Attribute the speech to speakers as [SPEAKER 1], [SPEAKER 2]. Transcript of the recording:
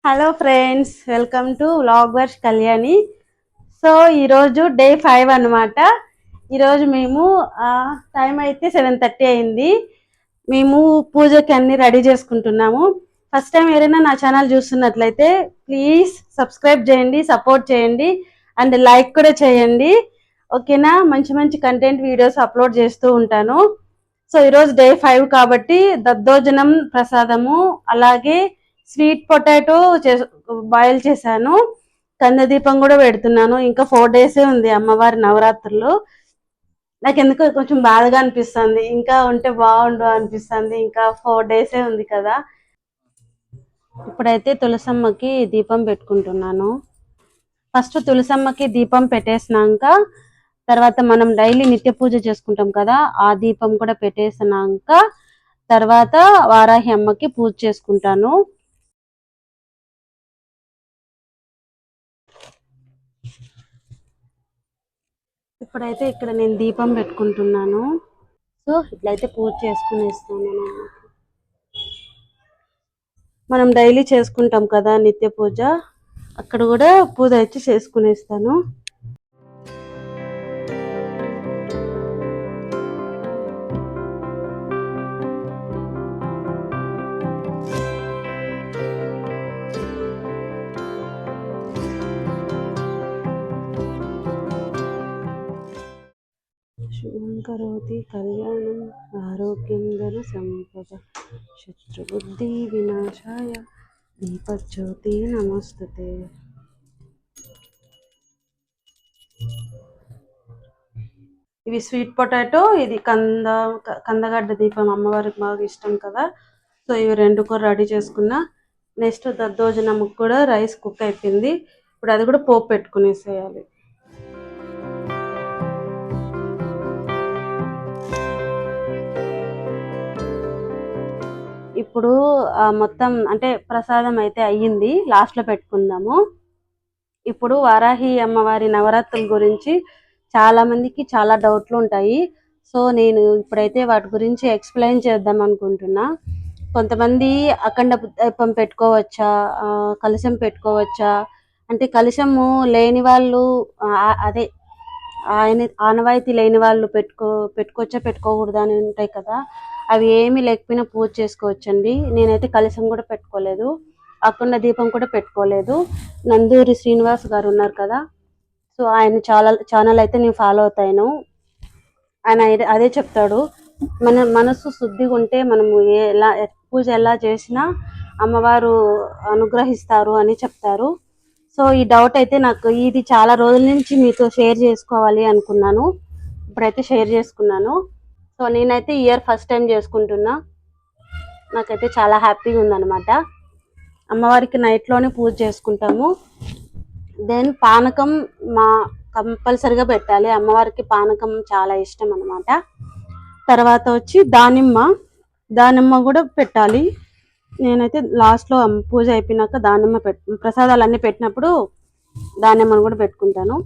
[SPEAKER 1] Hello friends, welcome to vloggers Kalyani. So ఈరోజు day 5 అనమాట. ఈరోజు మేము టైం అయితే 7:30 అయింది. మేము పూజకి అన్ని రెడీ చేసుకుంటున్నాము. ఫస్ట్ టైం ఎవరైనా నా ఛానల్ చూస్తున్నట్లయితే ప్లీజ్ సబ్స్క్రైబ్ చేయండి, సపోర్ట్ చేయండి అండ్ లైక్ కూడా చేయండి. ఓకేనా? మంచి మంచి కంటెంట్ వీడియోస్ అప్లోడ్ చేస్తూ ఉంటాను. సో ఈరోజు డే 5 కాబట్టి దద్దోజనం ప్రసాదము, అలాగే స్వీట్ పొటాటో బాయిల్ చేశాను. కందదీపం కూడా పెడుతున్నాను. ఇంకా 4 days ఉంది అమ్మవారి నవరాత్రులు. నాకు ఎందుకో కొంచెం బాధగా అనిపిస్తుంది, ఇంకా ఉంటే బాగుండు అనిపిస్తుంది. ఇంకా 4 days ఉంది కదా. ఇప్పుడైతే తులసమ్మకి దీపం పెట్టుకుంటున్నాను. ఫస్ట్ తులసమ్మకి దీపం పెట్టేసినాక తర్వాత మనం డైలీ నిత్య పూజ చేసుకుంటాం కదా, ఆ దీపం కూడా పెట్టేసినాక తర్వాత వారాహి అమ్మకి పూజ చేసుకుంటాను. ఇప్పుడైతే ఇక్కడ నేను దీపం పెట్టుకుంటున్నాను. సో ఇట్లయితే పూజ చేసుకునేస్తాను. మనం డైలీ చేసుకుంటాం కదా నిత్య పూజ, అక్కడ కూడా పూజ అయితే చేసుకునేస్తాను. శుభం కరోతి కళ్యాణం ఆరోగ్యం ధన సంపద శత్రుబుద్ధి వినాశాయ దీపజ్యోతి నమస్తుతే. ఇవి స్వీట్ పొటాటో, ఇది కందగడ్డ దీపం అమ్మవారికి బాగా ఇష్టం కదా. సో ఇవి రెండు కూడా రెడీ చేసుకున్నా. నెక్స్ట్ దద్దోజనముకు కూడా రైస్ కుక్ అయిపోయింది. ఇప్పుడు అది కూడా పోపు పెట్టుకునేసేయాలి. ఇప్పుడు మొత్తం అంటే ప్రసాదం అయితే అయ్యింది, లాస్ట్లో పెట్టుకుందాము. ఇప్పుడు వారాహి అమ్మవారి నవరాత్రుల గురించి చాలా మందికి చాలా డౌట్లు ఉంటాయి. సో నేను ఇప్పుడైతే వాటి గురించి ఎక్స్ప్లెయిన్ చేద్దాం అనుకుంటున్నా. కొంతమంది అఖండ దీపం పెట్టుకోవచ్చా, కలశం పెట్టుకోవచ్చా అంటే, కలశము లేని వాళ్ళు అదే ఆనవాయితీ లేని వాళ్ళు పెట్టుకోవచ్చా పెట్టుకోకూడదా అని ఉంటాయి కదా. అవి ఏమి లేకపోయినా పూజ చేసుకోవచ్చండి. నేనైతే కలశం కూడా పెట్టుకోలేదు, అఖండ దీపం కూడా పెట్టుకోలేదు. నందూరి శ్రీనివాస్ గారు ఉన్నారు కదా, సో ఆయన ఛానల్ అయితే నేను ఫాలో అవుతాను. ఆయన అదే చెప్తాడు, మన మనసు శుద్ధిగా ఉంటే మనము పూజ ఎలా చేసినా అమ్మవారు అనుగ్రహిస్తారు అని చెప్తారు. సో ఈ డౌట్ అయితే నాకు ఇది చాలా రోజుల నుంచి మీతో షేర్ చేసుకోవాలి అనుకున్నాను. ఇప్పుడైతే షేర్ చేసుకున్నాను. సో నేనైతే ఇయర్ ఫస్ట్ టైం చేసుకుంటున్నా. నాకైతే చాలా హ్యాపీగా ఉందన్నమాట. అమ్మవారికి నైట్లోనే పూజ చేసుకుంటాము. దెన్ పానకం కంపల్సరిగా పెట్టాలి. అమ్మవారికి పానకం చాలా ఇష్టం అన్నమాట. తర్వాత వచ్చి దానిమ్మ కూడా పెట్టాలి. నేనైతే లాస్ట్లో పూజ అయిపోయినాక ప్రసాదాలు అన్నీ పెట్టినప్పుడు దానిమ్మను కూడా పెట్టుకుంటాను.